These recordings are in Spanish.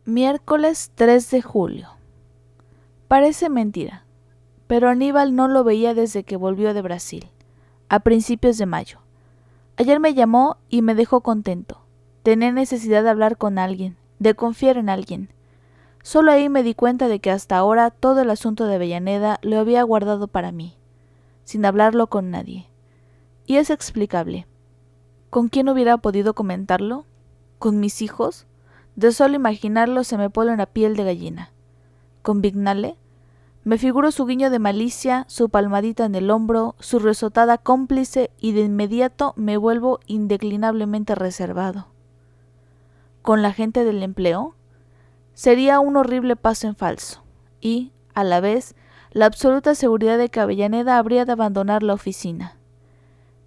Miércoles 3 de julio. Parece mentira, pero Aníbal no lo veía desde que volvió de Brasil, a principios de mayo. Ayer me llamó y me dejó contento. Tenía necesidad de hablar con alguien, de confiar en alguien. Solo ahí me di cuenta de que hasta ahora todo el asunto de Avellaneda lo había guardado para mí, sin hablarlo con nadie. Y es explicable. ¿Con quién hubiera podido comentarlo? ¿Con mis hijos? De solo imaginarlo se me pone la piel de gallina. ¿Con Vignale? Me figuro su guiño de malicia, su palmadita en el hombro, su risotada cómplice y de inmediato me vuelvo indeclinablemente reservado. ¿Con la gente del empleo? Sería un horrible paso en falso y, a la vez, la absoluta seguridad de que Avellaneda habría de abandonar la oficina.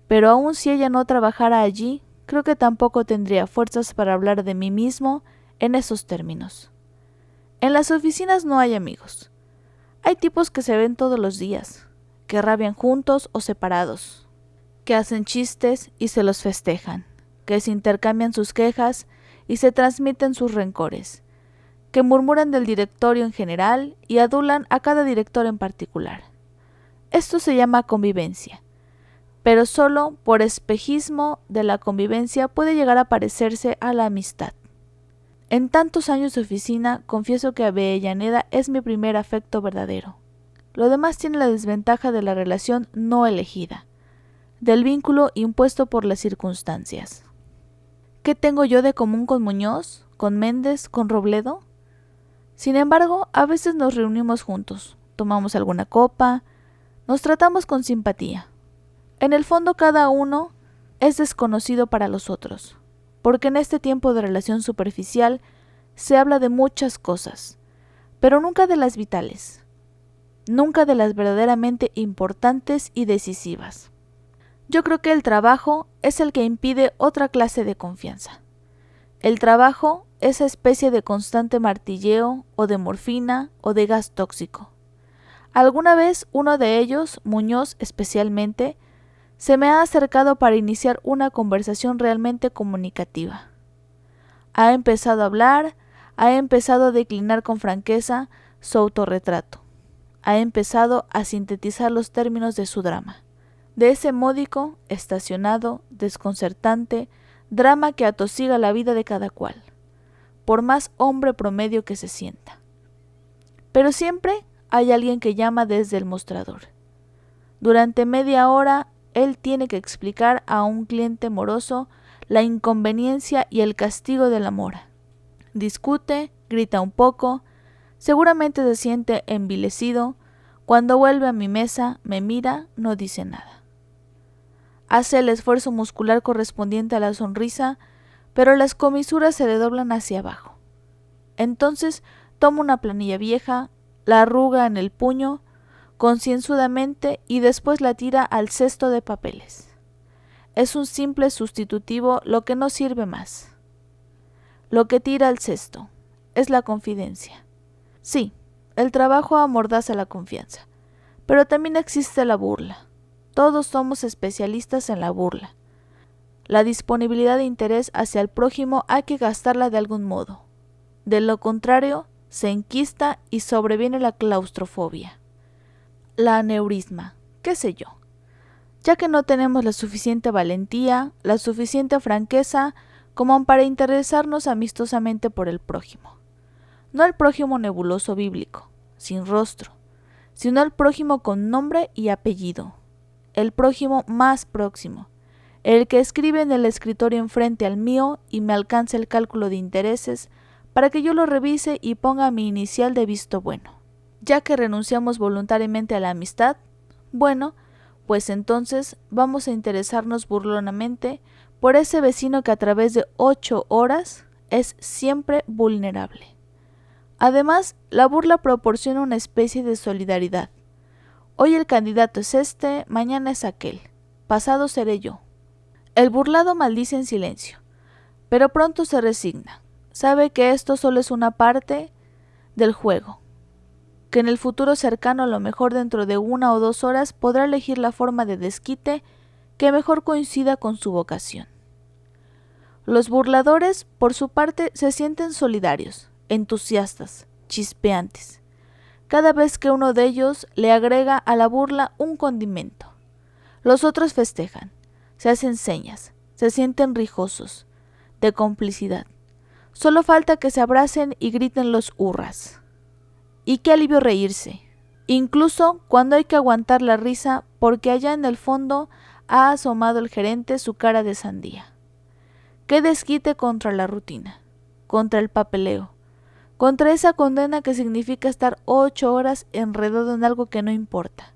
Pero aun si ella no trabajara allí, creo que tampoco tendría fuerzas para hablar de mí mismo en esos términos. En las oficinas no hay amigos. Hay tipos que se ven todos los días, que rabian juntos o separados, que hacen chistes y se los festejan, que se intercambian sus quejas y se transmiten sus rencores, que murmuran del directorio en general y adulan a cada director en particular. Esto se llama convivencia, pero solo por espejismo de la convivencia puede llegar a parecerse a la amistad. En tantos años de oficina, confieso que Avellaneda es mi primer afecto verdadero. Lo demás tiene la desventaja de la relación no elegida, del vínculo impuesto por las circunstancias. ¿Qué tengo yo de común con Muñoz, con Méndez, con Robledo? Sin embargo, a veces nos reunimos juntos, tomamos alguna copa, nos tratamos con simpatía. En el fondo cada uno es desconocido para los otros, porque en este tiempo de relación superficial se habla de muchas cosas, pero nunca de las vitales, nunca de las verdaderamente importantes y decisivas. Yo creo que el trabajo es el que impide otra clase de confianza. El trabajo, esa especie de constante martilleo o de morfina o de gas tóxico. Alguna vez uno de ellos, Muñoz especialmente, se me ha acercado para iniciar una conversación realmente comunicativa. Ha empezado a hablar, ha empezado a declinar con franqueza su autorretrato. Ha empezado a sintetizar los términos de su drama. De ese módico, estacionado, desconcertante, drama que atosiga la vida de cada cual, por más hombre promedio que se sienta. Pero siempre hay alguien que llama desde el mostrador. Durante media hora él tiene que explicar a un cliente moroso la inconveniencia y el castigo de la mora. Discute, grita un poco, seguramente se siente envilecido. Cuando vuelve a mi mesa, me mira, no dice nada. Hace el esfuerzo muscular correspondiente a la sonrisa, pero las comisuras se le doblan hacia abajo. Entonces toma una planilla vieja, la arruga en el puño, concienzudamente y después la tira al cesto de papeles. Es un simple sustitutivo, lo que no sirve más. Lo que tira al cesto es la confidencia. Sí, el trabajo amordaza la confianza, pero también existe la burla. Todos somos especialistas en la burla. La disponibilidad de interés hacia el prójimo hay que gastarla de algún modo. De lo contrario, se enquista y sobreviene la claustrofobia. La aneurisma, qué sé yo. Ya que no tenemos la suficiente valentía, la suficiente franqueza como para interesarnos amistosamente por el prójimo. No el prójimo nebuloso bíblico, sin rostro, sino el prójimo con nombre y apellido. El prójimo más próximo, el que escribe en el escritorio enfrente al mío y me alcanza el cálculo de intereses para que yo lo revise y ponga mi inicial de visto bueno. Ya que renunciamos voluntariamente a la amistad, bueno, pues entonces vamos a interesarnos burlonamente por ese vecino que a través de 8 horas es siempre vulnerable. Además, la burla proporciona una especie de solidaridad. Hoy el candidato es este, mañana es aquel, pasado seré yo. El burlado maldice en silencio, pero pronto se resigna. Sabe que esto solo es una parte del juego, que en el futuro cercano, a lo mejor dentro de 1 o 2 horas, podrá elegir la forma de desquite que mejor coincida con su vocación. Los burladores, por su parte, se sienten solidarios, entusiastas, chispeantes, cada vez que uno de ellos le agrega a la burla un condimento. Los otros festejan, se hacen señas, se sienten rijosos, de complicidad. Solo falta que se abracen y griten los hurras. Y qué alivio reírse, incluso cuando hay que aguantar la risa porque allá en el fondo ha asomado el gerente su cara de sandía. Qué desquite contra la rutina, contra el papeleo, contra esa condena que significa estar 8 horas enredado en algo que no importa,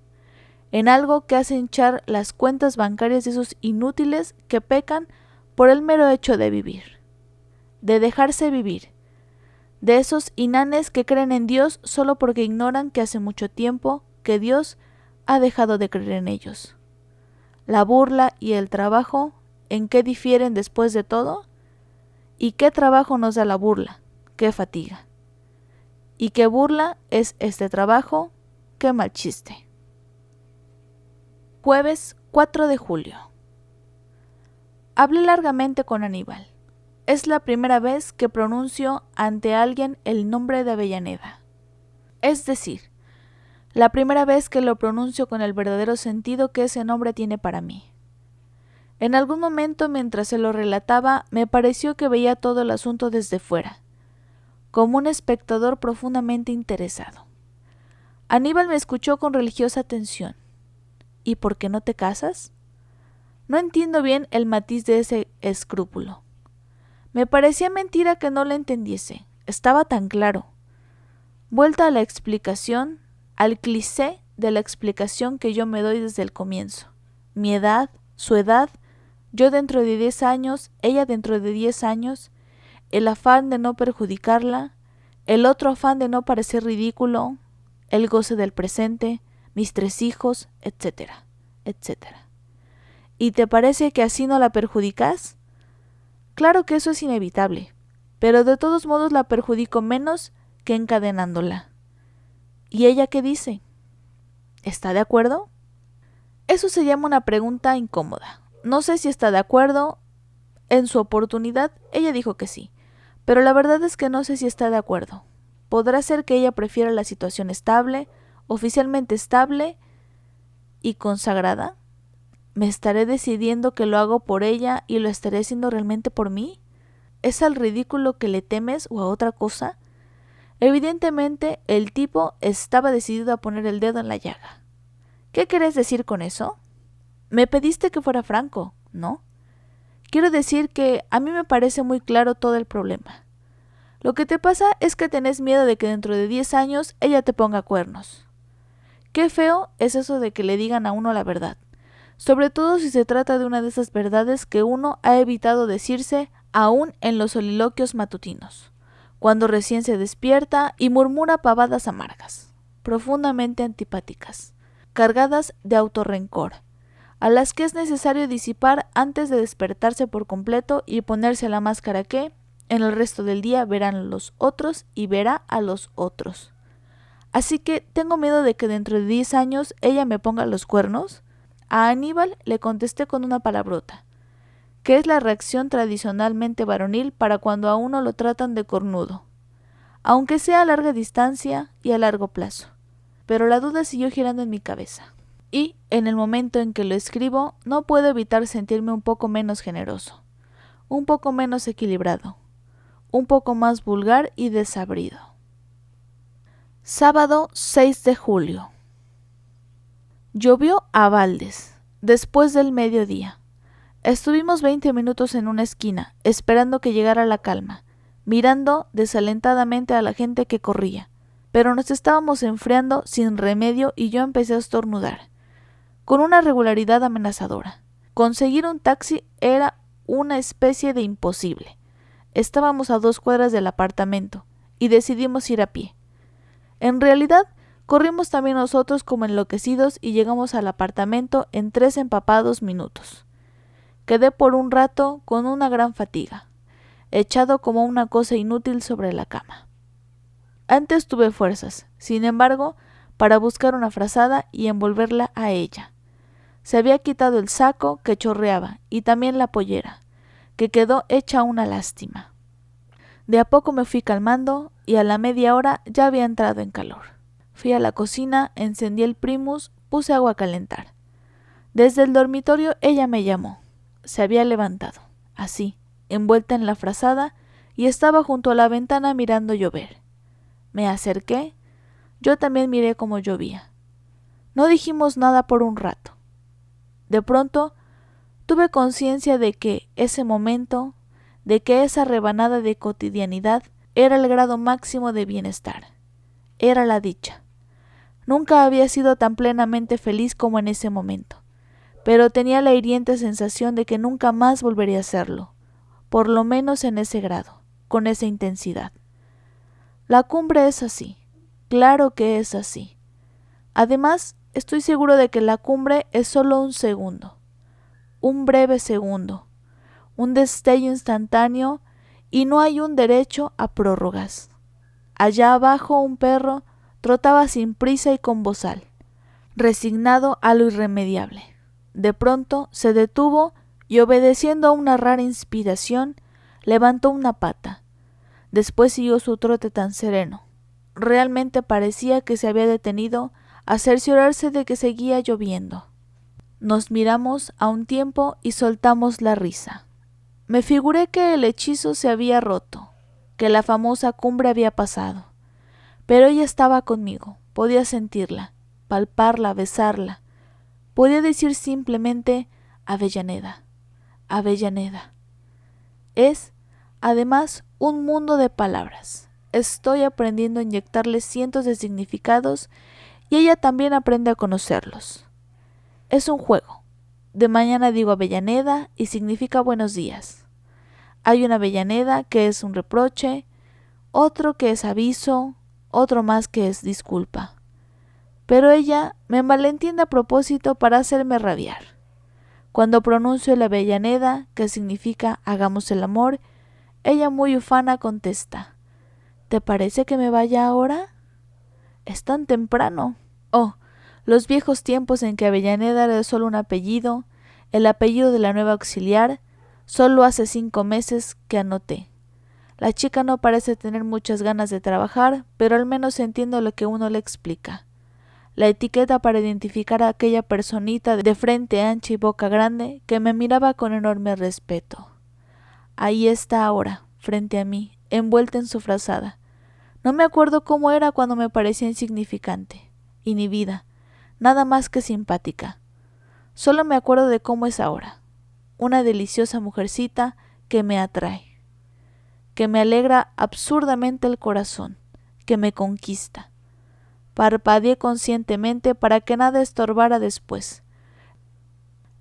en algo que hace hinchar las cuentas bancarias de esos inútiles que pecan por el mero hecho de vivir, de dejarse vivir, de esos inanes que creen en Dios solo porque ignoran que hace mucho tiempo que Dios ha dejado de creer en ellos. La burla y el trabajo, ¿en qué difieren después de todo? ¿Y qué trabajo nos da la burla? ¿Qué fatiga? ¿Y qué burla es este trabajo? ¡Qué mal chiste! Jueves 4 de julio. Hablé largamente con Aníbal. Es la primera vez que pronuncio ante alguien el nombre de Avellaneda. Es decir, la primera vez que lo pronuncio con el verdadero sentido que ese nombre tiene para mí. En algún momento mientras se lo relataba me pareció que veía todo el asunto desde fuera, como un espectador profundamente interesado. Aníbal me escuchó con religiosa atención. ¿Y por qué no te casas? No entiendo bien el matiz de ese escrúpulo. Me parecía mentira que no lo entendiese. Estaba tan claro. Vuelta a la explicación, al cliché de la explicación que yo me doy desde el comienzo. Mi edad, su edad, yo dentro de 10 años, ella dentro de 10 años, el afán de no perjudicarla, el otro afán de no parecer ridículo, el goce del presente, mis 3 hijos, etcétera, etcétera. ¿Y te parece que así no la perjudicas? Claro que eso es inevitable, pero de todos modos la perjudico menos que encadenándola. ¿Y ella qué dice? ¿Está de acuerdo? Eso se llama una pregunta incómoda. No sé si está de acuerdo. En su oportunidad, ella dijo que sí, pero la verdad es que no sé si está de acuerdo. Podrá ser que ella prefiera la situación estable, oficialmente estable y consagrada. ¿Me estaré decidiendo que lo hago por ella y lo estaré haciendo realmente por mí? ¿Es al ridículo que le temes o a otra cosa? Evidentemente, el tipo estaba decidido a poner el dedo en la llaga. ¿Qué querés decir con eso? Me pediste que fuera franco, ¿no? Quiero decir que a mí me parece muy claro todo el problema. Lo que te pasa es que tenés miedo de que dentro de 10 años ella te ponga cuernos. Qué feo es eso de que le digan a uno la verdad, sobre todo si se trata de una de esas verdades que uno ha evitado decirse aún en los soliloquios matutinos, cuando recién se despierta y murmura pavadas amargas, profundamente antipáticas, cargadas de autorrencor, a las que es necesario disipar antes de despertarse por completo y ponerse la máscara que, en el resto del día, verán los otros y verá a los otros. Así que tengo miedo de que dentro de 10 años ella me ponga los cuernos. A Aníbal le contesté con una palabrota, que es la reacción tradicionalmente varonil para cuando a uno lo tratan de cornudo, aunque sea a larga distancia y a largo plazo. Pero la duda siguió girando en mi cabeza. Y, en el momento en que lo escribo, no puedo evitar sentirme un poco menos generoso, un poco menos equilibrado, un poco más vulgar y desabrido. Sábado 6 de julio. Llovió a baldes, después del mediodía. Estuvimos 20 minutos en una esquina, esperando que llegara la calma, mirando desalentadamente a la gente que corría, pero nos estábamos enfriando sin remedio y yo empecé a estornudar, con una regularidad amenazadora. Conseguir un taxi era una especie de imposible. Estábamos a 2 cuadras del apartamento y decidimos ir a pie. En realidad, corrimos también nosotros como enloquecidos y llegamos al apartamento en 3 empapados minutos. Quedé por un rato con una gran fatiga, echado como una cosa inútil sobre la cama. Antes tuve fuerzas, sin embargo, para buscar una frazada y envolverla a ella. Se había quitado el saco que chorreaba y también la pollera, que quedó hecha una lástima. De a poco me fui calmando y a la media hora ya había entrado en calor. Fui a la cocina, encendí el primus, puse agua a calentar. Desde el dormitorio ella me llamó. Se había levantado, así, envuelta en la frazada, y estaba junto a la ventana mirando llover. Me acerqué, yo también miré cómo llovía. No dijimos nada por un rato. De pronto, tuve conciencia de que ese momento, de que esa rebanada de cotidianidad era el grado máximo de bienestar. Era la dicha. Nunca había sido tan plenamente feliz como en ese momento, pero tenía la hiriente sensación de que nunca más volvería a serlo, por lo menos en ese grado, con esa intensidad. La cumbre es así, claro que es así. Además, estoy seguro de que la cumbre es solo un segundo, un breve segundo, un destello instantáneo y no hay un derecho a prórrogas. Allá abajo un perro trotaba sin prisa y con bozal, resignado a lo irremediable. De pronto se detuvo y, obedeciendo a una rara inspiración, levantó una pata. Después siguió su trote tan sereno. Realmente parecía que se había detenido a cerciorarse de que seguía lloviendo. Nos miramos a un tiempo y soltamos la risa. Me figuré que el hechizo se había roto, que la famosa cumbre había pasado. Pero ella estaba conmigo, podía sentirla, palparla, besarla. Podía decir simplemente Avellaneda, Avellaneda. Es, además, un mundo de palabras. Estoy aprendiendo a inyectarle cientos de significados y ella también aprende a conocerlos. Es un juego. De mañana digo Avellaneda y significa buenos días. Hay una Avellaneda que es un reproche, otro que es aviso, otro más que es disculpa. Pero ella me malentiende a propósito para hacerme rabiar. Cuando pronuncio la Avellaneda, que significa hagamos el amor, ella muy ufana contesta: ¿te parece que me vaya ahora? Es tan temprano. Oh, los viejos tiempos en que Avellaneda era solo un apellido, el apellido de la nueva auxiliar, solo hace 5 meses que anoté. La chica no parece tener muchas ganas de trabajar, pero al menos entiendo lo que uno le explica. La etiqueta para identificar a aquella personita de frente ancha y boca grande que me miraba con enorme respeto. Ahí está ahora, frente a mí, envuelta en su frazada. No me acuerdo cómo era cuando me parecía insignificante, inhibida, nada más que simpática. Solo me acuerdo de cómo es ahora, una deliciosa mujercita que me atrae, que me alegra absurdamente el corazón, que me conquista. Parpadeé conscientemente para que nada estorbara después.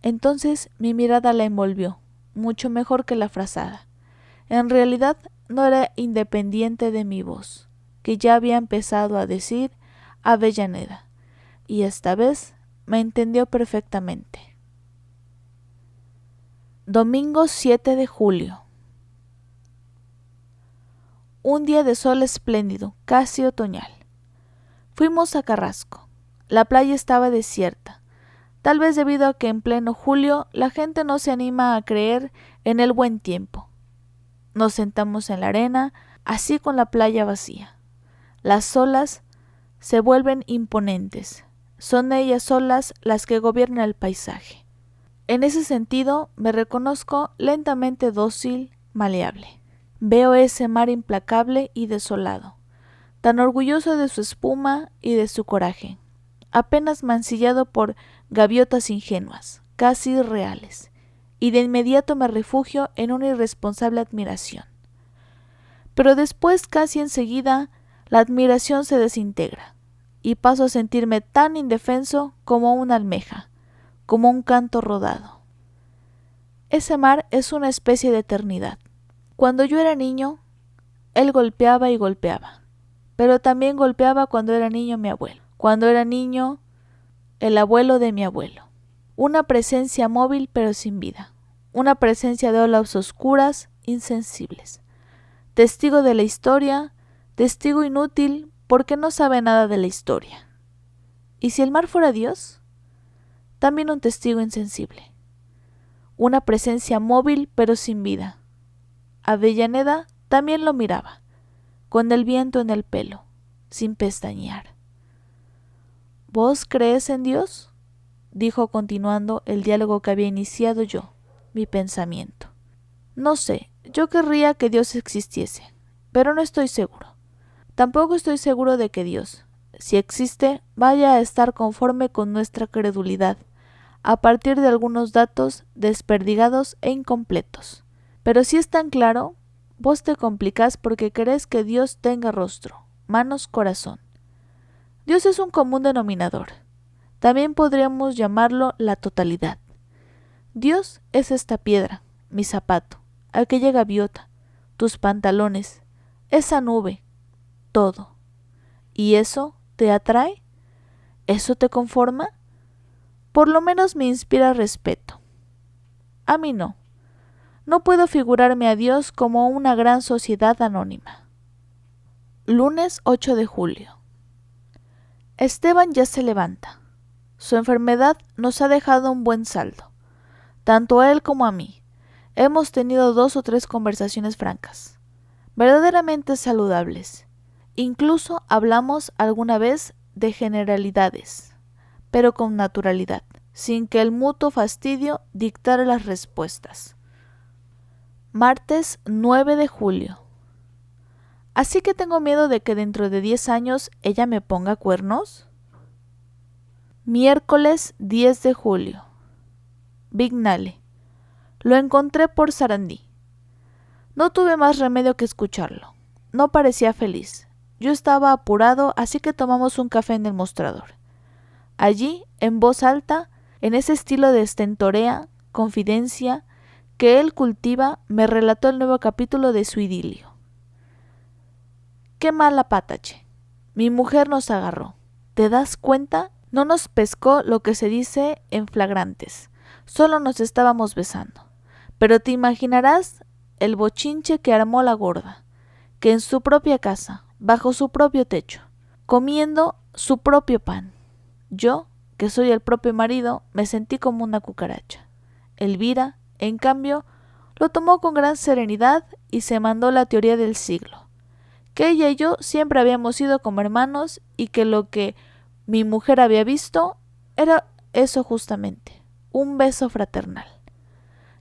Entonces mi mirada la envolvió, mucho mejor que la frazada. En realidad no era independiente de mi voz, que ya había empezado a decir Avellaneda, y esta vez me entendió perfectamente. Domingo 7 de julio. Un día de sol espléndido, casi otoñal. Fuimos a Carrasco. La playa estaba desierta, tal vez debido a que en pleno julio la gente no se anima a creer en el buen tiempo. Nos sentamos en la arena, así con la playa vacía. Las olas se vuelven imponentes. Son ellas solas las que gobiernan el paisaje. En ese sentido, me reconozco lentamente dócil, maleable. Veo ese mar implacable y desolado, tan orgulloso de su espuma y de su coraje, apenas mancillado por gaviotas ingenuas, casi irreales, y de inmediato me refugio en una irresponsable admiración. Pero después, casi enseguida, la admiración se desintegra, y paso a sentirme tan indefenso como una almeja, como un canto rodado. Ese mar es una especie de eternidad. Cuando yo era niño, él golpeaba y golpeaba, pero también golpeaba cuando era niño mi abuelo. Cuando era niño, el abuelo de mi abuelo. Una presencia móvil pero sin vida. Una presencia de olas oscuras, insensibles. Testigo de la historia, testigo inútil porque no sabe nada de la historia. ¿Y si el mar fuera Dios? También un testigo insensible. Una presencia móvil pero sin vida. Avellaneda también lo miraba, con el viento en el pelo, sin pestañear. ¿Vos crees en Dios?, dijo continuando el diálogo que había iniciado yo, mi pensamiento. No sé, yo querría que Dios existiese, pero no estoy seguro. Tampoco estoy seguro de que Dios, si existe, vaya a estar conforme con nuestra credulidad, a partir de algunos datos desperdigados e incompletos. Pero si es tan claro, vos te complicás porque querés que Dios tenga rostro, manos, corazón. Dios es un común denominador. También podríamos llamarlo la totalidad. Dios es esta piedra, mi zapato, aquella gaviota, tus pantalones, esa nube, todo. ¿Y eso te atrae? ¿Eso te conforma? Por lo menos me inspira respeto. A mí no. No puedo figurarme a Dios como una gran sociedad anónima. Lunes 8 de julio. Esteban ya se levanta. Su enfermedad nos ha dejado un buen saldo. Tanto a él como a mí. Hemos tenido 2 o 3 conversaciones francas, verdaderamente saludables. Incluso hablamos alguna vez de generalidades, pero con naturalidad, sin que el mutuo fastidio dictara las respuestas. Martes 9 de julio. ¿Así que tengo miedo de que dentro de 10 años ella me ponga cuernos? Miércoles 10 de julio. Vignale. Lo encontré por Sarandí. No tuve más remedio que escucharlo. No parecía feliz. Yo estaba apurado, así que tomamos un café en el mostrador. Allí, en voz alta, en ese estilo de estentorea, confidencia, que él cultiva, me relató el nuevo capítulo de su idilio. Qué mala pata, che. Mi mujer nos agarró. ¿Te das cuenta? No nos pescó lo que se dice en flagrantes. Solo nos estábamos besando. Pero te imaginarás el bochinche que armó la gorda, que en su propia casa, bajo su propio techo, comiendo su propio pan. Yo, que soy el propio marido, me sentí como una cucaracha. Elvira, en cambio, lo tomó con gran serenidad y se mandó la teoría del siglo, que ella y yo siempre habíamos sido como hermanos y que lo que mi mujer había visto era eso justamente, un beso fraternal.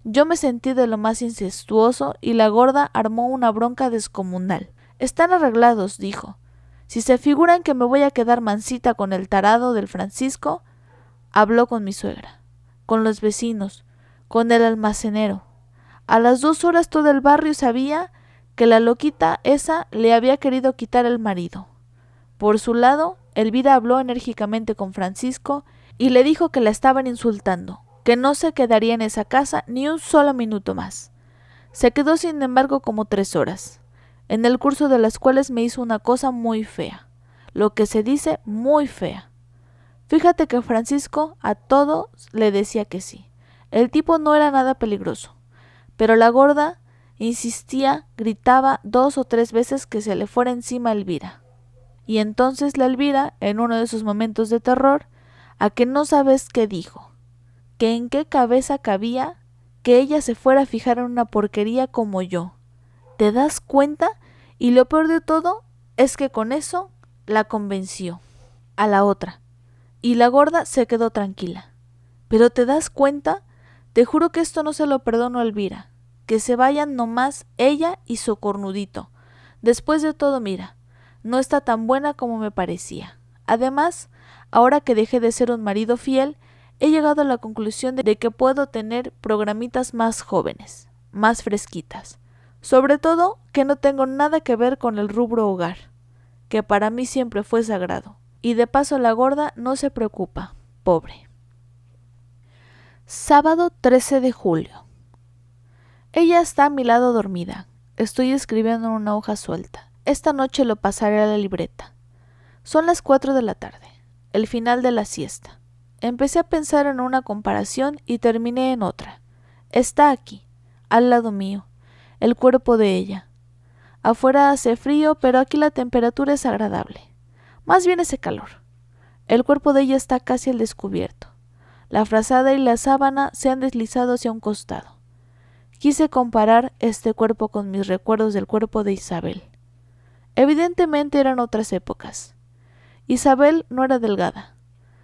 Yo me sentí de lo más incestuoso y la gorda armó una bronca descomunal. Están arreglados, dijo. Si se figuran que me voy a quedar mansita con el tarado del Francisco, habló con mi suegra, con los vecinos, con el almacenero. A las 2 horas todo el barrio sabía que la loquita esa le había querido quitar el marido. Por su lado, Elvira habló enérgicamente con Francisco y le dijo que la estaban insultando, que no se quedaría en esa casa ni un solo minuto más. Se quedó sin embargo como 3 horas, en el curso de las cuales me hizo una cosa muy fea, lo que se dice muy fea. Fíjate que Francisco a todo le decía que sí. El tipo no era nada peligroso, pero la gorda insistía, gritaba 2 o 3 veces que se le fuera encima a Elvira. Y entonces la Elvira, en uno de sus momentos de terror, a que no sabes qué dijo, que en qué cabeza cabía que ella se fuera a fijar en una porquería como yo. ¿Te das cuenta? Y lo peor de todo es que con eso la convenció a la otra, y la gorda se quedó tranquila. ¿Pero te das cuenta? Te juro que esto no se lo perdono a Elvira. Que se vayan nomás ella y su cornudito. Después de todo, mira, no está tan buena como me parecía. Además, ahora que dejé de ser un marido fiel, he llegado a la conclusión de que puedo tener programitas más jóvenes, más fresquitas. Sobre todo, que no tengo nada que ver con el rubro hogar, que para mí siempre fue sagrado. Y de paso la gorda no se preocupa, pobre. Sábado 13 de julio. Ella está a mi lado dormida. Estoy escribiendo en una hoja suelta. Esta noche lo pasaré a la libreta. Son las 4 de la tarde, el final de la siesta. Empecé a pensar en una comparación y terminé en otra. Está aquí, al lado mío, el cuerpo de ella. Afuera hace frío, pero aquí la temperatura es agradable. Más bien ese calor. El cuerpo de ella está casi al descubierto. La frazada y la sábana se han deslizado hacia un costado. Quise comparar este cuerpo con mis recuerdos del cuerpo de Isabel. Evidentemente eran otras épocas. Isabel no era delgada.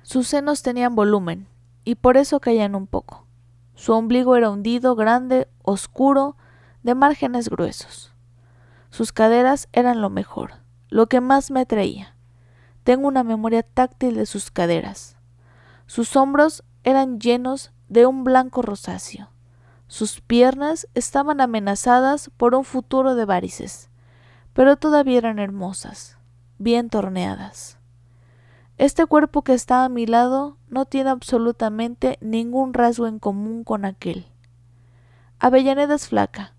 Sus senos tenían volumen, y por eso caían un poco. Su ombligo era hundido, grande, oscuro, de márgenes gruesos. Sus caderas eran lo mejor, lo que más me atraía. Tengo una memoria táctil de sus caderas. Sus hombros eran llenos de un blanco rosáceo. Sus piernas estaban amenazadas por un futuro de varices, pero todavía eran hermosas, bien torneadas. Este cuerpo que está a mi lado no tiene absolutamente ningún rasgo en común con aquel. Avellaneda es flaca.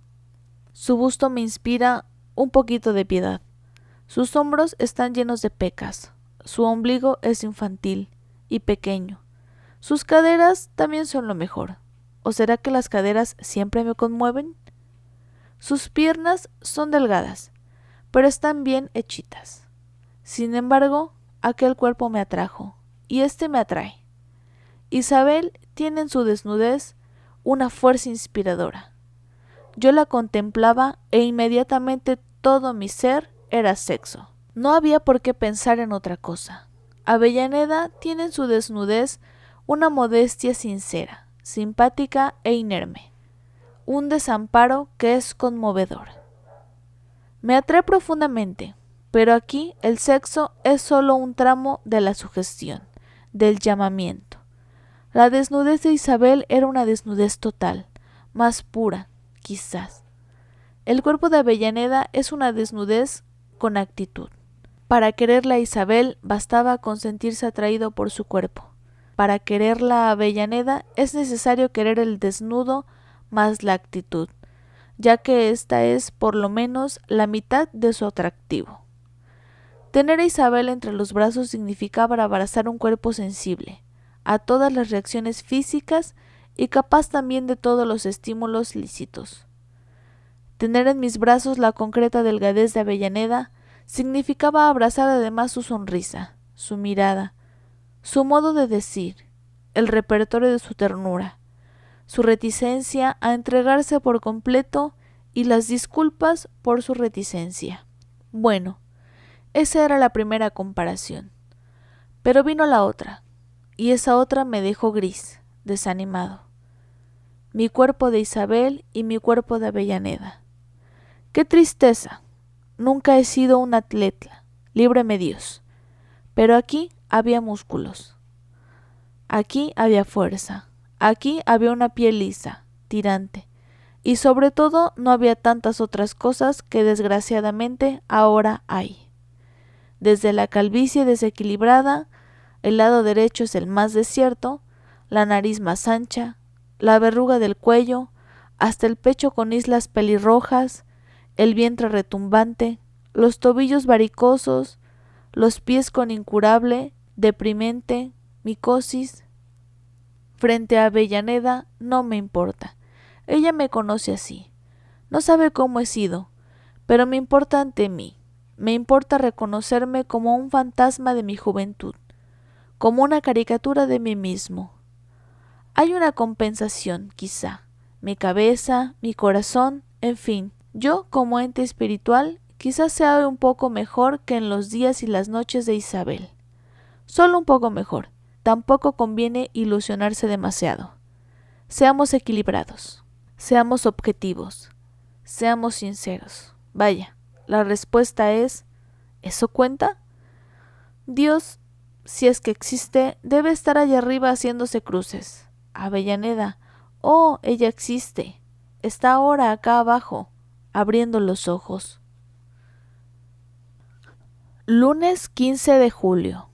Su busto me inspira un poquito de piedad. Sus hombros están llenos de pecas. Su ombligo es infantil y pequeño. Sus caderas también son lo mejor. ¿O será que las caderas siempre me conmueven? Sus piernas son delgadas, pero están bien hechitas. Sin embargo, aquel cuerpo me atrajo, y este me atrae. Isabel tiene en su desnudez una fuerza inspiradora. Yo la contemplaba e inmediatamente todo mi ser era sexo. No había por qué pensar en otra cosa. Avellaneda tiene en su desnudez una modestia sincera, simpática e inerme, un desamparo que es conmovedor. Me atrae profundamente, pero aquí el sexo es solo un tramo de la sugestión, del llamamiento. La desnudez de Isabel era una desnudez total, más pura, quizás. El cuerpo de Avellaneda es una desnudez con actitud. Para quererla a Isabel bastaba con sentirse atraído por su cuerpo. Para quererla a Avellaneda es necesario querer el desnudo más la actitud, ya que ésta es por lo menos la mitad de su atractivo. Tener a Isabel entre los brazos significaba abrazar un cuerpo sensible a todas las reacciones físicas y capaz también de todos los estímulos lícitos. Tener en mis brazos la concreta delgadez de Avellaneda significaba abrazar además su sonrisa, su mirada, su modo de decir, el repertorio de su ternura, su reticencia a entregarse por completo y las disculpas por su reticencia. Bueno, esa era la primera comparación. Pero vino la otra, y esa otra me dejó gris, desanimado. Mi cuerpo de Isabel y mi cuerpo de Avellaneda. ¡Qué tristeza! Nunca he sido un atleta, líbreme Dios. Pero aquí había músculos. Aquí había fuerza. Aquí había una piel lisa, tirante. Y sobre todo no había tantas otras cosas que desgraciadamente ahora hay. Desde la calvicie desequilibrada, el lado derecho es el más desierto, la nariz más ancha, la verruga del cuello, hasta el pecho con islas pelirrojas, el vientre retumbante, los tobillos varicosos, los pies con incurable, deprimente, micosis. Frente a Avellaneda no me importa. Ella me conoce así. No sabe cómo he sido, pero me importa ante mí. Me importa reconocerme como un fantasma de mi juventud, como una caricatura de mí mismo. Hay una compensación, quizá. Mi cabeza, mi corazón, en fin, yo como ente espiritual quizás sea un poco mejor que en los días y las noches de Isabel. Solo un poco mejor. Tampoco conviene ilusionarse demasiado. Seamos equilibrados, seamos objetivos, seamos sinceros. Vaya, la respuesta es, ¿eso cuenta? Dios, si es que existe, debe estar allá arriba haciéndose cruces. Avellaneda, oh, ella existe. Está ahora acá abajo, abriendo los ojos. Lunes 15 de julio.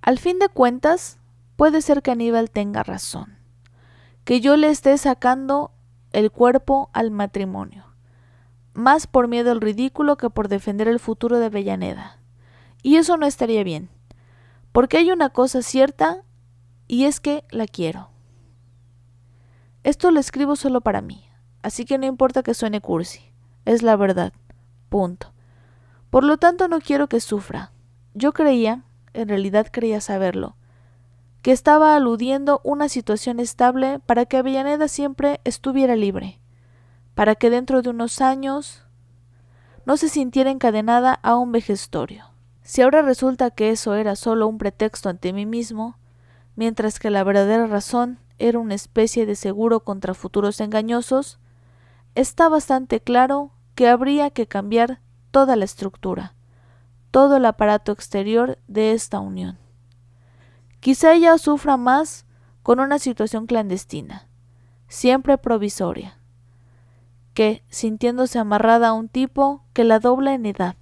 Al fin de cuentas, puede ser que Aníbal tenga razón, que yo le esté sacando el cuerpo al matrimonio, más por miedo al ridículo que por defender el futuro de Avellaneda. Y eso no estaría bien, porque hay una cosa cierta, y es que la quiero. Esto lo escribo solo para mí, así que no importa que suene cursi, es la verdad, punto. Por lo tanto no quiero que sufra. Yo creía, en realidad creía saberlo, que estaba aludiendo una situación estable para que Avellaneda siempre estuviera libre, para que dentro de unos años no se sintiera encadenada a un vejestorio. Si ahora resulta que eso era solo un pretexto ante mí mismo, mientras que la verdadera razón era una especie de seguro contra futuros engañosos, está bastante claro que habría que cambiar toda la estructura, todo el aparato exterior de esta unión. Quizá ella sufra más con una situación clandestina, siempre provisoria, que sintiéndose amarrada a un tipo que la dobla en edad.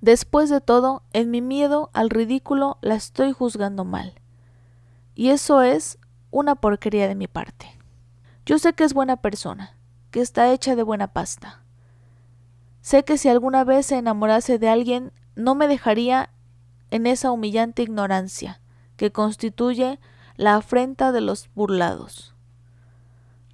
Después de todo, en mi miedo al ridículo la estoy juzgando mal. Y eso es una porquería de mi parte. Yo sé que es buena persona, que está hecha de buena pasta. Sé que si alguna vez se enamorase de alguien, no me dejaría en esa humillante ignorancia que constituye la afrenta de los burlados.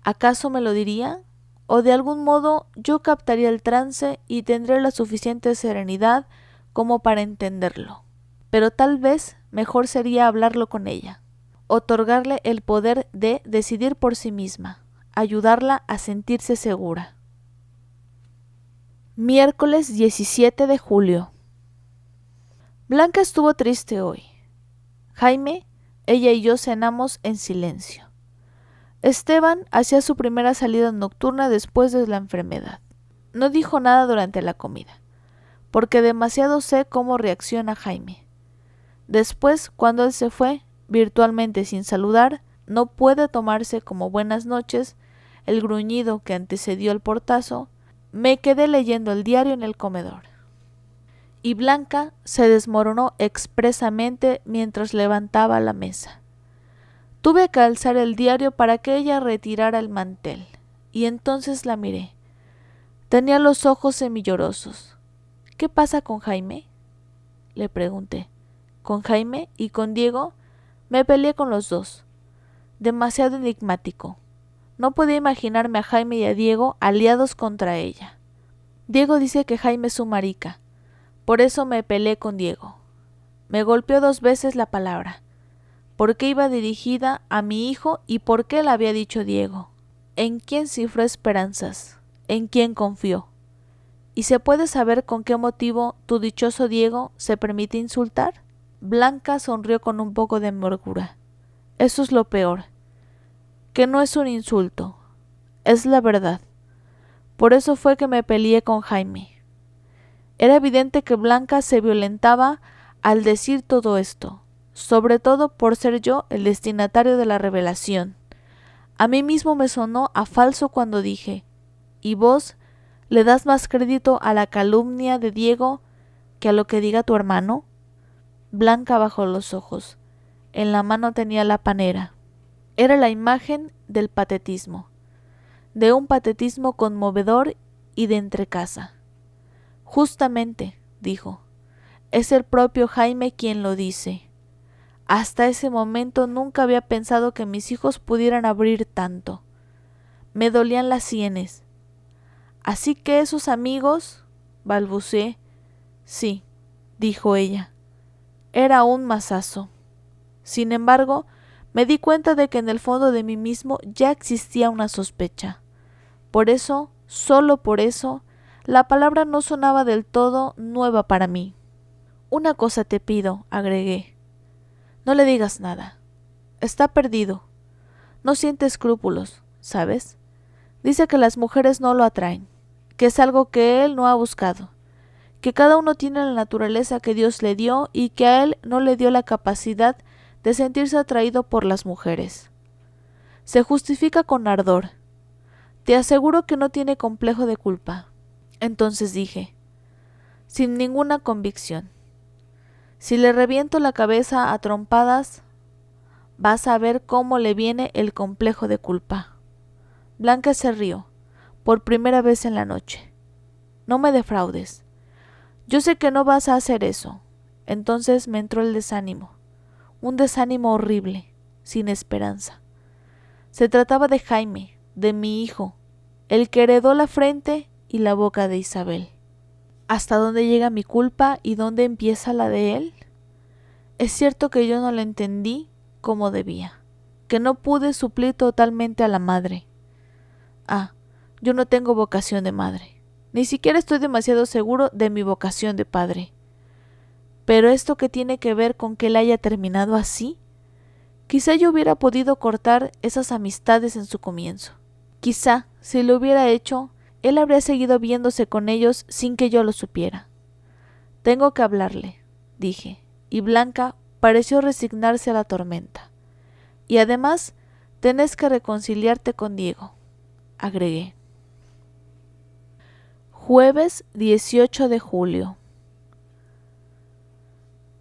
¿Acaso me lo diría? ¿O de algún modo yo captaría el trance y tendré la suficiente serenidad como para entenderlo? Pero tal vez mejor sería hablarlo con ella, otorgarle el poder de decidir por sí misma, ayudarla a sentirse segura. Miércoles 17 de julio. Blanca estuvo triste hoy. Jaime, ella y yo cenamos en silencio. Esteban hacía su primera salida nocturna después de la enfermedad. No dijo nada durante la comida, porque demasiado sé cómo reacciona Jaime. Después, cuando él se fue, virtualmente sin saludar, no puede tomarse como buenas noches el gruñido que antecedió el portazo, me quedé leyendo el diario en el comedor. Y Blanca se desmoronó expresamente mientras levantaba la mesa. Tuve que alzar el diario para que ella retirara el mantel, y entonces la miré. Tenía los ojos semillorosos. ¿Qué pasa con Jaime?, le pregunté. ¿Con Jaime y con Diego? Me peleé con los dos. Demasiado enigmático. No podía imaginarme a Jaime y a Diego aliados contra ella. Diego dice que Jaime es su marica. Por eso me peleé con Diego. Me golpeó 2 veces la palabra. ¿Por qué iba dirigida a mi hijo y por qué la había dicho Diego? ¿En quién cifró esperanzas? ¿En quién confió? ¿Y se puede saber con qué motivo tu dichoso Diego se permite insultar? Blanca sonrió con un poco de amargura. Eso es lo peor, que no es un insulto, es la verdad. Por eso fue que me peleé con Jaime. Era evidente que Blanca se violentaba al decir todo esto, sobre todo por ser yo el destinatario de la revelación. A mí mismo me sonó a falso cuando dije, ¿y vos le das más crédito a la calumnia de Diego que a lo que diga tu hermano? Blanca bajó los ojos. En la mano tenía la panera. Era la imagen del patetismo, de un patetismo conmovedor y de entrecasa. Justamente, dijo, es el propio Jaime quien lo dice. Hasta ese momento nunca había pensado que mis hijos pudieran abrir tanto. Me dolían las sienes. Así que esos amigos, balbuceé. Sí, dijo ella. Era un mazazo. Sin embargo, me di cuenta de que en el fondo de mí mismo ya existía una sospecha. Por eso, solo por eso, la palabra no sonaba del todo nueva para mí. Una cosa te pido, agregué. No le digas nada. Está perdido. No siente escrúpulos, ¿sabes? Dice que las mujeres no lo atraen, que es algo que él no ha buscado, que cada uno tiene la naturaleza que Dios le dio y que a él no le dio la capacidad de sentirse atraído por las mujeres. Se justifica con ardor. Te aseguro que no tiene complejo de culpa. Entonces dije, sin ninguna convicción, si le reviento la cabeza a trompadas, vas a ver cómo le viene el complejo de culpa. Blanca se rió, por primera vez en la noche. No me defraudes. Yo sé que no vas a hacer eso. Entonces me entró el desánimo. Un desánimo horrible, sin esperanza. Se trataba de Jaime, de mi hijo, el que heredó la frente y la boca de Isabel. ¿Hasta dónde llega mi culpa y dónde empieza la de él? Es cierto que yo no la entendí como debía, que no pude suplir totalmente a la madre. Yo no tengo vocación de madre, ni siquiera estoy demasiado seguro de mi vocación de padre. Pero esto que tiene que ver con que él haya terminado así, quizá yo hubiera podido cortar esas amistades en su comienzo. Quizá, si lo hubiera hecho, él habría seguido viéndose con ellos sin que yo lo supiera. Tengo que hablarle, dije, y Blanca pareció resignarse a la tormenta. Y además, tenés que reconciliarte con Diego, agregué. Jueves 18 de julio.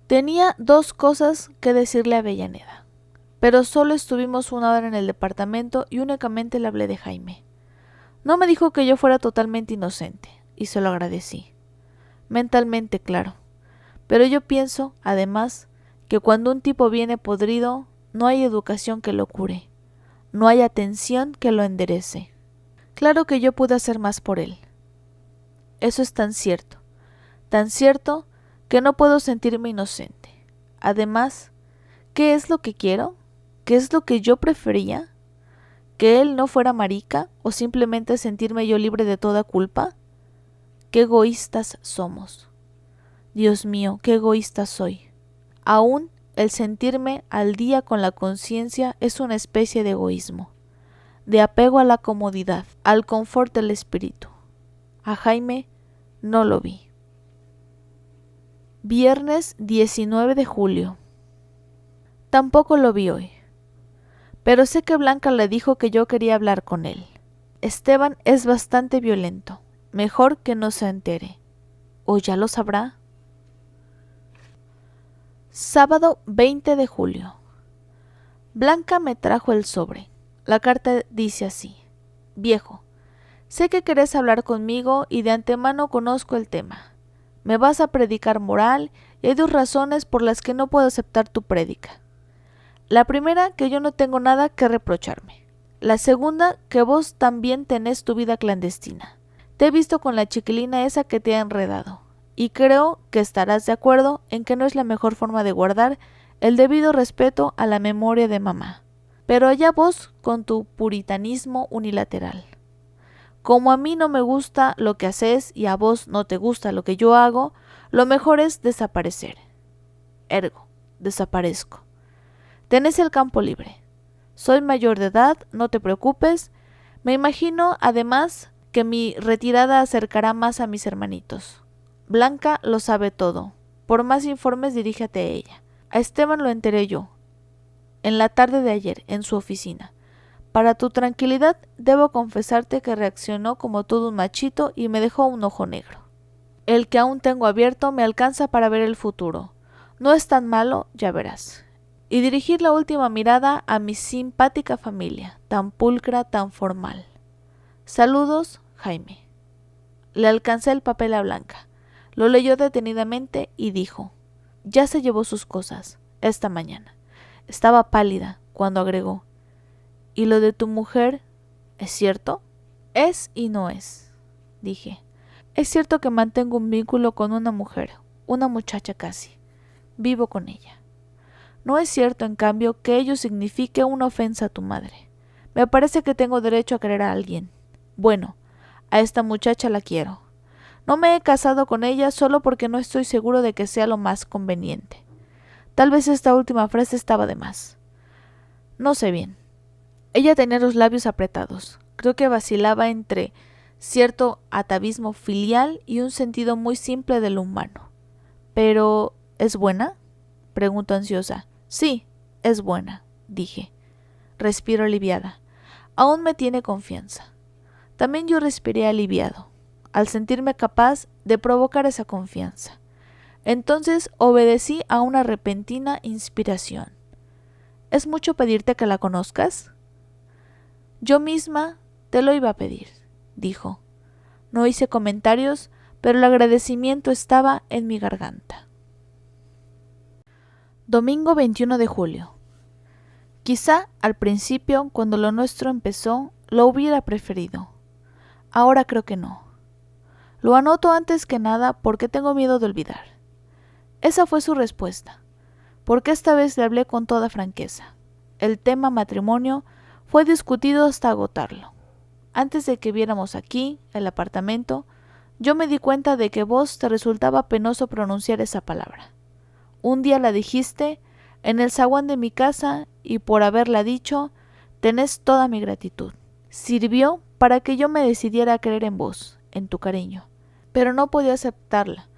Tenía 2 cosas que decirle a Avellaneda, pero solo estuvimos 1 hora en el departamento y únicamente le hablé de Jaime. No me dijo que yo fuera totalmente inocente, y se lo agradecí. Mentalmente, claro. Pero yo pienso, además, que cuando un tipo viene podrido, no hay educación que lo cure, no hay atención que lo enderece. Claro que yo pude hacer más por él. Eso es tan cierto que no puedo sentirme inocente. Además, ¿qué es lo que quiero? ¿Qué es lo que yo prefería? ¿Que él no fuera marica o simplemente sentirme yo libre de toda culpa? ¡Qué egoístas somos! Dios mío, qué egoísta soy. Aún el sentirme al día con la conciencia es una especie de egoísmo, de apego a la comodidad, al confort del espíritu. A Jaime no lo vi. Viernes 19 de julio. Tampoco lo vi hoy. Pero sé que Blanca le dijo que yo quería hablar con él. Esteban es bastante violento. Mejor que no se entere. ¿O ya lo sabrá? Sábado 20 de julio. Blanca me trajo el sobre. La carta dice así: Viejo, sé que querés hablar conmigo y de antemano conozco el tema. Me vas a predicar moral y hay 2 razones por las que no puedo aceptar tu prédica. La primera, que yo no tengo nada que reprocharme. La segunda, que vos también tenés tu vida clandestina. Te he visto con la chiquilina esa que te ha enredado, y creo que estarás de acuerdo en que no es la mejor forma de guardar el debido respeto a la memoria de mamá. Pero allá vos con tu puritanismo unilateral. Como a mí no me gusta lo que haces y a vos no te gusta lo que yo hago, lo mejor es desaparecer. Ergo, desaparezco. Tenés el campo libre. Soy mayor de edad, no te preocupes. Me imagino, además, que mi retirada acercará más a mis hermanitos. Blanca lo sabe todo. Por más informes dirígete a ella. A Esteban lo enteré yo, en la tarde de ayer, en su oficina. Para tu tranquilidad, debo confesarte que reaccionó como todo un machito y me dejó un ojo negro. El que aún tengo abierto me alcanza para ver el futuro. No es tan malo, ya verás. Y dirigir la última mirada a mi simpática familia, tan pulcra, tan formal. Saludos, Jaime. Le alcancé el papel a Blanca. Lo leyó detenidamente y dijo: Ya se llevó sus cosas, esta mañana. Estaba pálida cuando agregó: ¿Y lo de tu mujer es cierto? Es y no es, dije. Es cierto que mantengo un vínculo con una mujer, una muchacha casi. Vivo con ella. No es cierto, en cambio, que ello signifique una ofensa a tu madre. Me parece que tengo derecho a querer a alguien. Bueno, a esta muchacha la quiero. No me he casado con ella solo porque no estoy seguro de que sea lo más conveniente. Tal vez esta última frase estaba de más. No sé bien. Ella tenía los labios apretados. Creo que vacilaba entre cierto atavismo filial y un sentido muy simple de lo humano. ¿Pero es buena?, preguntó ansiosa. Sí, es buena, dije. Respiro aliviada. Aún me tiene confianza. También yo respiré aliviado, al sentirme capaz de provocar esa confianza. Entonces obedecí a una repentina inspiración. ¿Es mucho pedirte que la conozcas? Yo misma te lo iba a pedir, dijo. No hice comentarios, pero el agradecimiento estaba en mi garganta. Domingo 21 de julio. Quizá al principio, cuando lo nuestro empezó, lo hubiera preferido. Ahora creo que no. Lo anoto antes que nada porque tengo miedo de olvidar. Esa fue su respuesta. porque esta vez le hablé con toda franqueza. El tema matrimonio fue discutido hasta agotarlo. Antes de que viéramos aquí el apartamento, yo me di cuenta de que vos te resultaba penoso pronunciar esa palabra. Un día la dijiste en el zaguán de mi casa y por haberla dicho, tenés toda mi gratitud. Sirvió para que yo me decidiera a creer en vos, en tu cariño, pero no podía aceptarla,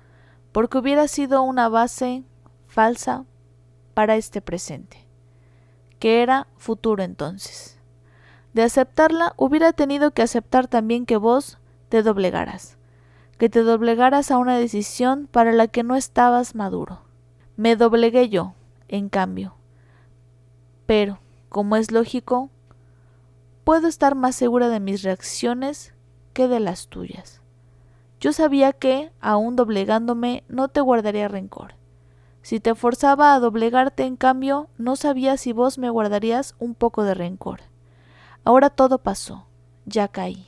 porque hubiera sido una base falsa para este presente, que era futuro entonces. De aceptarla, hubiera tenido que aceptar también que vos te doblegaras, que te doblegaras a una decisión para la que no estabas maduro. Me doblegué yo, en cambio, pero, como es lógico, puedo estar más segura de mis reacciones que de las tuyas. Yo sabía que, aún doblegándome, no te guardaría rencor. Si te forzaba a doblegarte, en cambio, no sabía si vos me guardarías un poco de rencor. Ahora todo pasó, ya caí.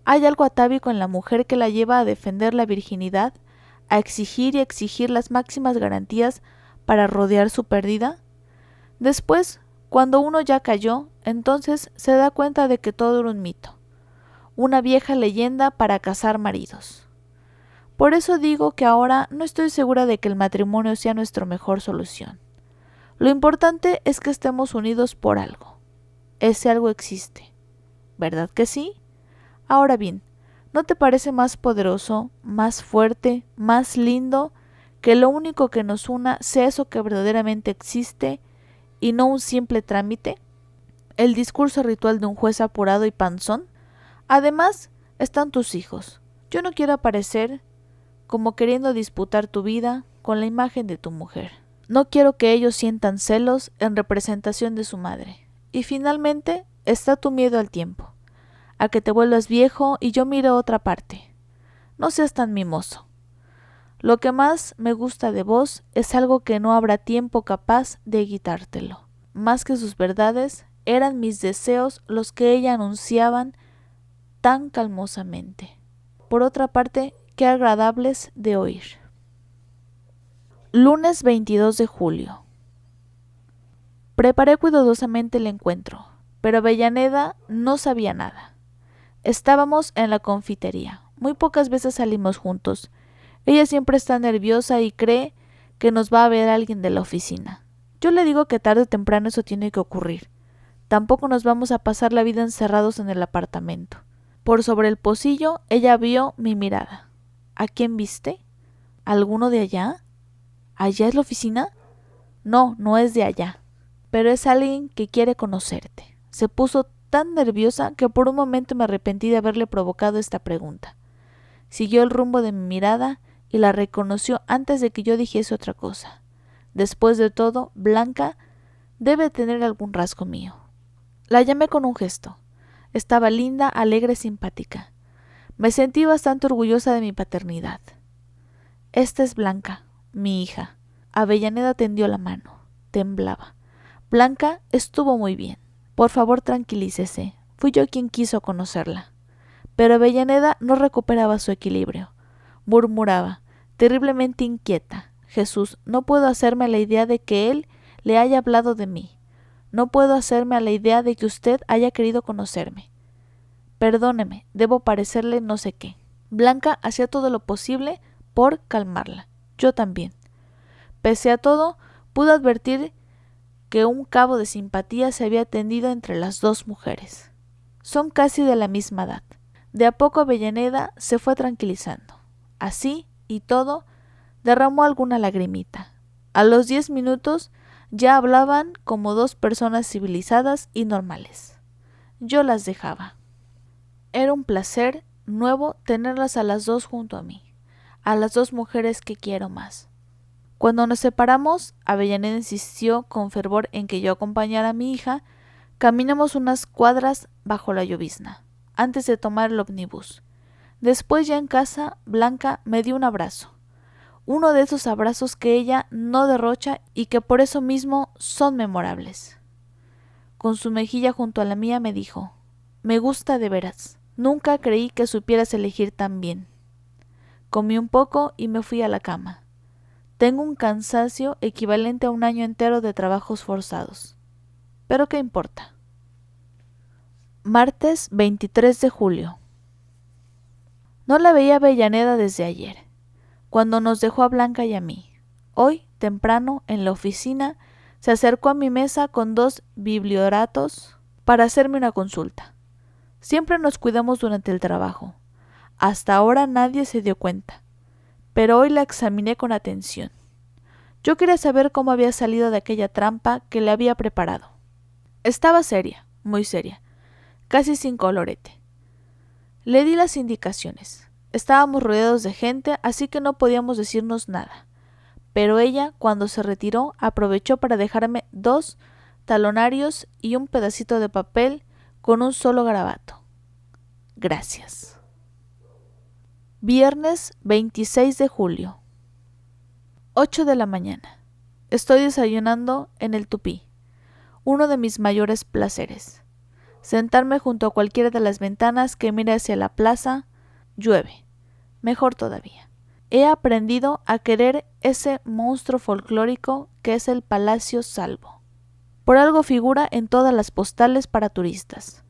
¿Hay algo atávico en la mujer que la lleva a defender la virginidad, a exigir y exigir las máximas garantías para rodear su pérdida? Después, cuando uno ya cayó, entonces se da cuenta de que todo era un mito, una vieja leyenda para cazar maridos. Por eso digo que ahora no estoy segura de que el matrimonio sea nuestra mejor solución. Lo importante es que estemos unidos por algo. Ese algo existe, ¿verdad que sí? Ahora bien, ¿no te parece más poderoso, más fuerte, más lindo que lo único que nos una sea eso que verdaderamente existe y no un simple trámite? El discurso ritual de un juez apurado y panzón. Además, están tus hijos. Yo no quiero aparecer como queriendo disputar tu vida con la imagen de tu mujer. No quiero que ellos sientan celos en representación de su madre. Y finalmente está tu miedo al tiempo, a que te vuelvas viejo y yo mire otra parte. No seas tan mimoso. Lo que más me gusta de vos es algo que no habrá tiempo capaz de quitártelo. Más que sus verdades, eran mis deseos los que ella anunciaban tan calmosamente. Por otra parte, qué agradables de oír. Lunes 22 de julio. Preparé cuidadosamente el encuentro, pero Avellaneda no sabía nada. Estábamos en la confitería. Muy pocas veces salimos juntos. Ella siempre está nerviosa y cree que nos va a ver alguien de la oficina. Yo le digo que tarde o temprano eso tiene que ocurrir. Tampoco nos vamos a pasar la vida encerrados en el apartamento. Por sobre el pocillo, ella vio mi mirada. ¿A quién viste? ¿Alguno de allá? ¿Allá es la oficina? No, no es de allá. Pero es alguien que quiere conocerte. Se puso tan nerviosa que por un momento me arrepentí de haberle provocado esta pregunta. Siguió el rumbo de mi mirada y la reconoció antes de que yo dijese otra cosa. Después de todo, Blanca debe tener algún rasgo mío. La llamé con un gesto. Estaba linda, alegre, simpática. Me sentí bastante orgullosa de mi paternidad. Esta es Blanca, mi hija. Avellaneda tendió la mano. Temblaba. Blanca estuvo muy bien. Por favor, tranquilícese. Fui yo quien quiso conocerla. Pero Avellaneda no recuperaba su equilibrio. Murmuraba, terriblemente inquieta. Jesús, no puedo hacerme a la idea de que él le haya hablado de mí. No puedo hacerme a la idea de que usted haya querido conocerme. Perdóneme, debo parecerle no sé qué. Blanca hacía todo lo posible por calmarla. Yo también. Pese a todo, pude advertir que un cabo de simpatía se había tendido entre las dos mujeres. Son casi de la misma edad. De a poco Avellaneda se fue tranquilizando. Así y todo, derramó alguna lagrimita. A los 10 minutos ya hablaban como dos personas civilizadas y normales. Yo las dejaba. Era un placer nuevo tenerlas a las dos junto a mí, a las dos mujeres que quiero más. Cuando nos separamos, Avellaneda insistió con fervor en que yo acompañara a mi hija. Caminamos unas cuadras bajo la llovizna, antes de tomar el ómnibus. Después, ya en casa, Blanca me dio un abrazo. Uno de esos abrazos que ella no derrocha y que por eso mismo son memorables. Con su mejilla junto a la mía me dijo, «Me gusta de veras. Nunca creí que supieras elegir tan bien». Comí un poco y me fui a la cama. Tengo un cansancio equivalente a un año entero de trabajos forzados. ¿Pero qué importa? Martes 23 de julio. No la veía a Avellaneda desde ayer, cuando nos dejó a Blanca y a mí. Hoy, temprano, en la oficina, se acercó a mi mesa con 2 biblioratos para hacerme una consulta. Siempre nos cuidamos durante el trabajo. Hasta ahora nadie se dio cuenta, pero hoy la examiné con atención. Yo quería saber cómo había salido de aquella trampa que le había preparado. Estaba seria, muy seria, casi sin colorete. Le di las indicaciones. Estábamos rodeados de gente, así que no podíamos decirnos nada. Pero ella, cuando se retiró, aprovechó para dejarme 2 talonarios y un pedacito de papel con un solo garabato. Gracias. Viernes 26 de julio. 8 de la mañana. Estoy desayunando en el tupí, uno de mis mayores placeres. Sentarme junto a cualquiera de las ventanas que mire hacia la plaza. Llueve. Mejor todavía. He aprendido a querer ese monstruo folclórico que es el Palacio Salvo. Por algo figura en todas las postales para turistas.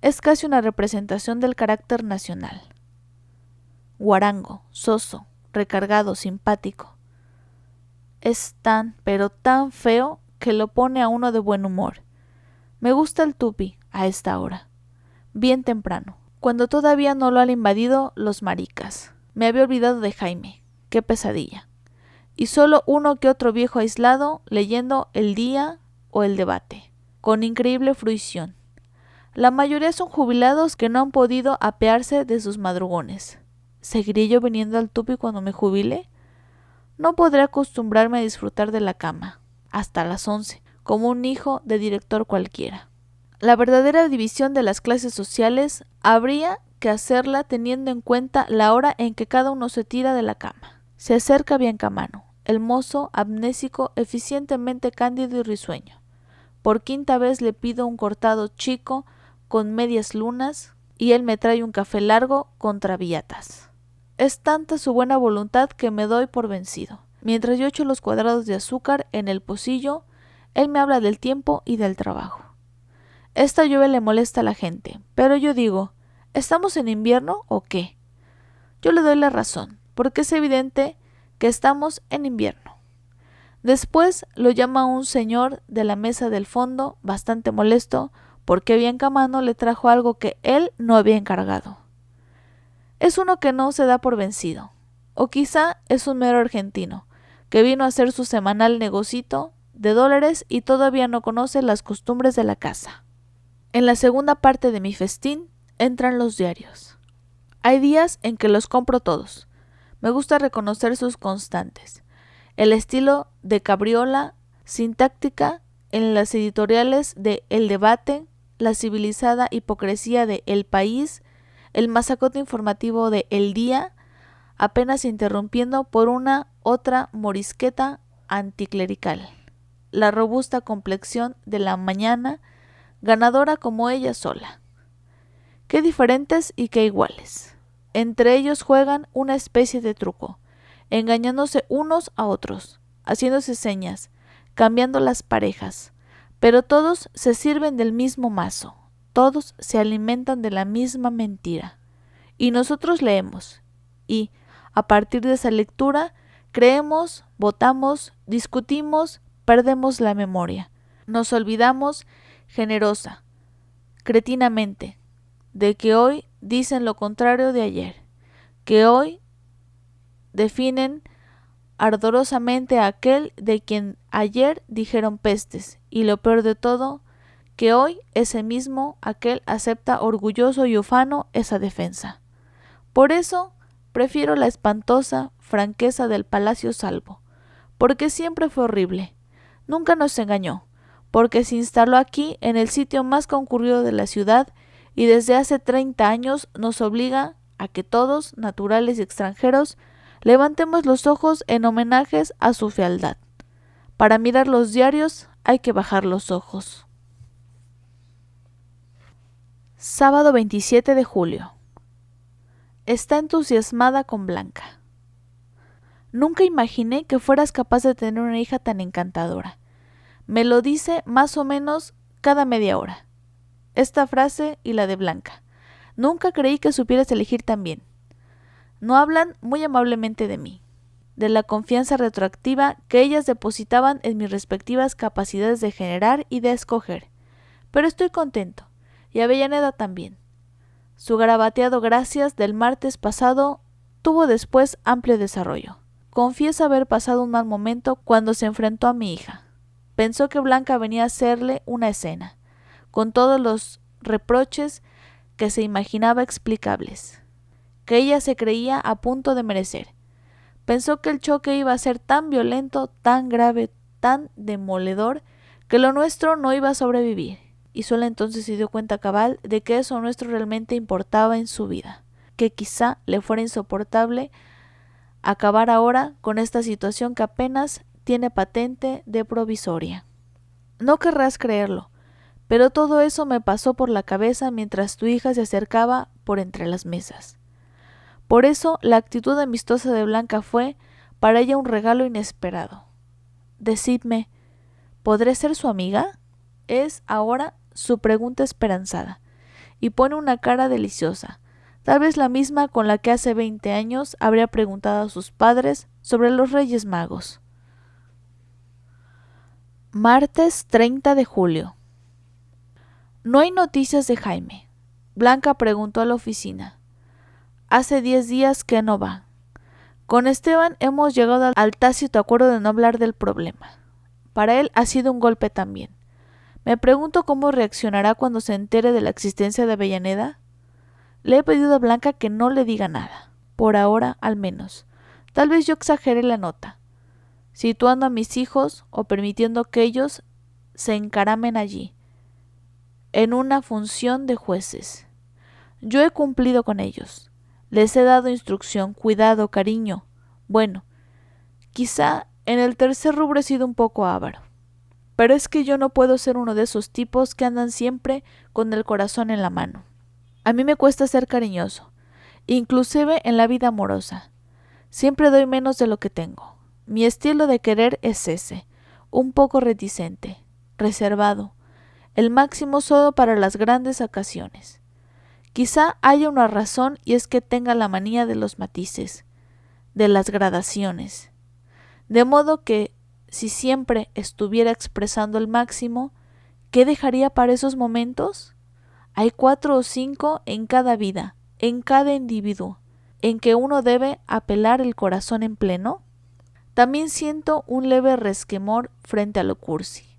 Es casi una representación del carácter nacional. Guarango, soso, recargado, simpático. Es tan, pero tan feo que lo pone a uno de buen humor. Me gusta el tupi a esta hora, bien temprano, cuando todavía no lo han invadido los maricas. Me había olvidado de Jaime, qué pesadilla. Y solo uno que otro viejo aislado leyendo El Día o El Debate, con increíble fruición. La mayoría son jubilados que no han podido apearse de sus madrugones. ¿Seguiré yo viniendo al tupi cuando me jubile? No podré acostumbrarme a disfrutar de la cama, hasta las 11, como un hijo de director cualquiera. La verdadera división de las clases sociales habría que hacerla teniendo en cuenta la hora en que cada uno se tira de la cama. Se acerca Biancamano, el mozo amnésico, eficientemente cándido y risueño. Por 5ª vez le pido un cortado chico con medias lunas y él me trae un café largo con traviatas. Es tanta su buena voluntad que me doy por vencido. Mientras yo echo los cuadrados de azúcar en el pocillo, él me habla del tiempo y del trabajo. Esta lluvia le molesta a la gente, pero yo digo, ¿estamos en invierno o qué? Yo le doy la razón, porque es evidente que estamos en invierno. Después lo llama un señor de la mesa del fondo, bastante molesto, porque Biancamano le trajo algo que él no había encargado. Es uno que no se da por vencido, o quizá es un mero argentino, que vino a hacer su semanal negocito de dólares y todavía no conoce las costumbres de la casa. En la segunda parte de mi festín entran los diarios. Hay días en que los compro todos. Me gusta reconocer sus constantes. El estilo de Cabriola, sintáctica en las editoriales de El Debate, la civilizada hipocresía de El País, el masacote informativo de El Día, apenas interrumpiendo por una otra morisqueta anticlerical. La robusta complexión de La Mañana, ganadora como ella sola. Qué diferentes y qué iguales. Entre ellos juegan una especie de truco, engañándose unos a otros, haciéndose señas, cambiando las parejas, pero todos se sirven del mismo mazo, todos se alimentan de la misma mentira. Y nosotros leemos, y, a partir de esa lectura, creemos, votamos, discutimos, perdemos la memoria. Nos olvidamos generosa, cretinamente, de que hoy dicen lo contrario de ayer, que hoy definen ardorosamente a aquel de quien ayer dijeron pestes, y lo peor de todo, que hoy ese mismo aquel acepta orgulloso y ufano esa defensa. Por eso prefiero la espantosa franqueza del Palacio Salvo, porque siempre fue horrible, nunca nos engañó, porque se instaló aquí en el sitio más concurrido de la ciudad y desde hace 30 años nos obliga a que todos, naturales y extranjeros, levantemos los ojos en homenajes a su fealdad. Para mirar los diarios hay que bajar los ojos. Sábado 27 de julio. Está entusiasmada con Blanca. Nunca imaginé que fueras capaz de tener una hija tan encantadora. Me lo dice más o menos cada media hora. Esta frase y la de Blanca. Nunca creí que supieras elegir tan bien. No hablan muy amablemente de mí, de la confianza retroactiva que ellas depositaban en mis respectivas capacidades de generar y de escoger. Pero estoy contento, y Avellaneda también. Su garabateado gracias del martes pasado tuvo después amplio desarrollo. Confiesa haber pasado un mal momento cuando se enfrentó a mi hija. Pensó que Blanca venía a hacerle una escena, con todos los reproches que se imaginaba explicables, que ella se creía a punto de merecer. Pensó que el choque iba a ser tan violento, tan grave, tan demoledor, que lo nuestro no iba a sobrevivir, y solo entonces se dio cuenta cabal de que eso nuestro realmente importaba en su vida, que quizá le fuera insoportable acabar ahora con esta situación que apenas tiene patente de provisoria. No querrás creerlo, pero todo eso me pasó por la cabeza mientras tu hija se acercaba por entre las mesas. Por eso la actitud amistosa de Blanca fue para ella un regalo inesperado. Decidme, ¿podré ser su amiga? Es ahora su pregunta esperanzada, y pone una cara deliciosa, tal vez la misma con la que hace 20 años habría preguntado a sus padres sobre los Reyes Magos. Martes 30 de julio. No hay noticias de Jaime. Blanca preguntó a la oficina. Hace 10 días que no va. Con Esteban hemos llegado al tácito acuerdo de no hablar del problema. Para él ha sido un golpe también. Me pregunto cómo reaccionará cuando se entere de la existencia de Avellaneda. Le he pedido a Blanca que no le diga nada, por ahora al menos. Tal vez yo exageré la nota, situando a mis hijos o permitiendo que ellos se encaramen allí, en una función de jueces. Yo he cumplido con ellos. Les he dado instrucción, cuidado, cariño. Bueno, quizá en el tercer rubro he sido un poco avaro. Pero es que yo no puedo ser uno de esos tipos que andan siempre con el corazón en la mano. A mí me cuesta ser cariñoso, inclusive en la vida amorosa. Siempre doy menos de lo que tengo. Mi estilo de querer es ese, un poco reticente, reservado, el máximo solo para las grandes ocasiones. Quizá haya una razón y es que tenga la manía de los matices, de las gradaciones. De modo que, si siempre estuviera expresando el máximo, ¿qué dejaría para esos momentos? Hay 4 o 5 en cada vida, en cada individuo, en que uno debe apelar el corazón en pleno. También siento un leve resquemor frente a lo cursi.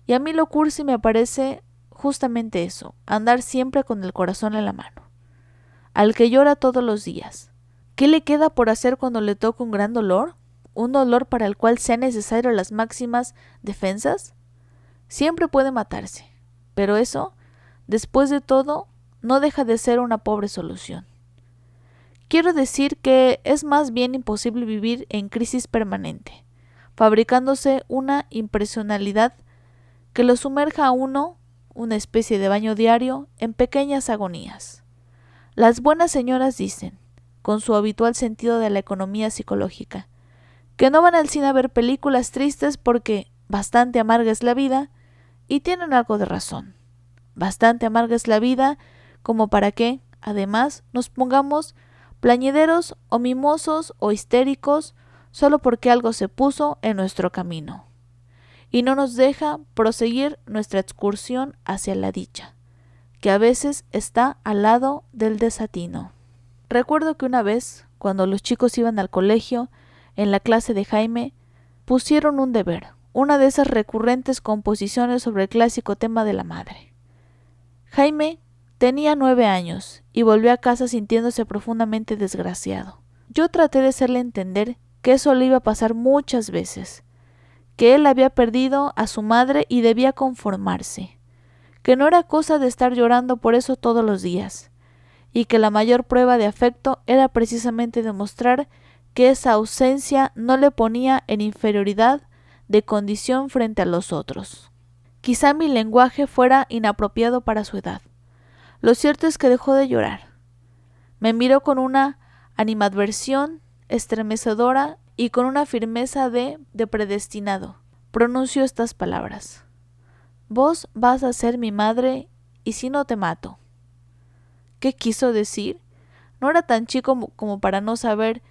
Y a mí lo cursi me parece justamente eso, andar siempre con el corazón en la mano. Al que llora todos los días. ¿Qué le queda por hacer cuando le toca un gran dolor? ¿Un dolor para el cual sea necesario las máximas defensas? Siempre puede matarse, pero eso, después de todo, no deja de ser una pobre solución. Quiero decir que es más bien imposible vivir en crisis permanente, fabricándose una impersonalidad que lo sumerja a uno, una especie de baño diario, en pequeñas agonías. Las buenas señoras dicen, con su habitual sentido de la economía psicológica, que no van al cine a ver películas tristes porque bastante amarga es la vida, y tienen algo de razón. Bastante amarga es la vida como para que, además, nos pongamos plañideros o mimosos o histéricos solo porque algo se puso en nuestro camino y no nos deja proseguir nuestra excursión hacia la dicha, que a veces está al lado del desatino. Recuerdo que una vez, cuando los chicos iban al colegio, en la clase de Jaime, pusieron un deber, una de esas recurrentes composiciones sobre el clásico tema de la madre. Jaime tenía 9 años y volvió a casa sintiéndose profundamente desgraciado. Yo traté de hacerle entender que eso le iba a pasar muchas veces, que él había perdido a su madre y debía conformarse, que no era cosa de estar llorando por eso todos los días, y que la mayor prueba de afecto era precisamente demostrar que esa ausencia no le ponía en inferioridad de condición frente a los otros. Quizá mi lenguaje fuera inapropiado para su edad. Lo cierto es que dejó de llorar. Me miró con una animadversión estremecedora y con una firmeza de predestinado, pronunció estas palabras: «Vos vas a ser mi madre y si no te mato». ¿Qué quiso decir? No era tan chico como para no saber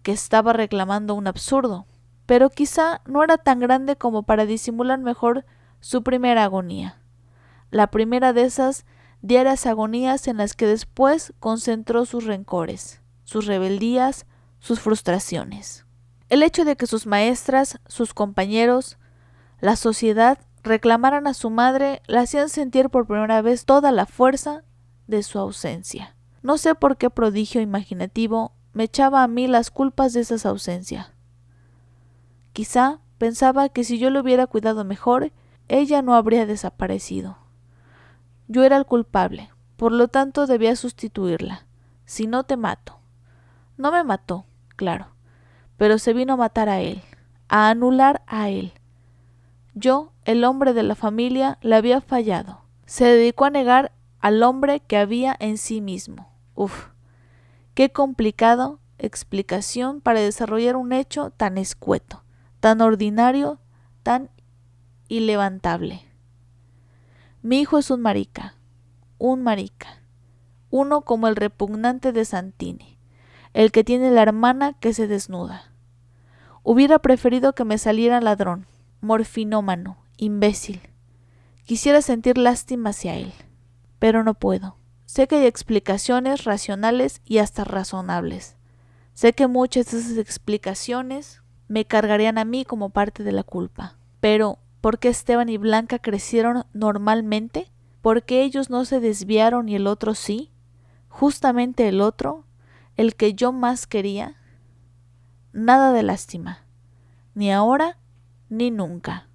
que estaba reclamando un absurdo, pero quizá no era tan grande como para disimular mejor su primera agonía, la primera de esas diarias agonías en las que después concentró sus rencores, sus rebeldías, sus frustraciones. El hecho de que sus maestras, sus compañeros, la sociedad reclamaran a su madre la hacían sentir por primera vez toda la fuerza de su ausencia. No sé por qué prodigio imaginativo me echaba a mí las culpas de esas ausencias. Quizá pensaba que si yo le hubiera cuidado mejor, ella no habría desaparecido. Yo era el culpable, por lo tanto debía sustituirla. Si no te mato. No me mató, claro, pero se vino a matar a él, a anular a él. Yo, el hombre de la familia, le había fallado. Se dedicó a negar al hombre que había en sí mismo. Uf, qué complicado explicación para desarrollar un hecho tan escueto, tan ordinario, tan ilevantable. Mi hijo es un marica, uno como el repugnante de Santini, el que tiene la hermana que se desnuda. Hubiera preferido que me saliera ladrón, morfinómano, imbécil. Quisiera sentir lástima hacia él, pero no puedo. Sé que hay explicaciones racionales y hasta razonables. Sé que muchas de esas explicaciones me cargarían a mí como parte de la culpa. Pero, ¿por qué Esteban y Blanca crecieron normalmente? ¿Por qué ellos no se desviaron y el otro sí? Justamente el otro, el que yo más quería. Nada de lástima, ni ahora ni nunca.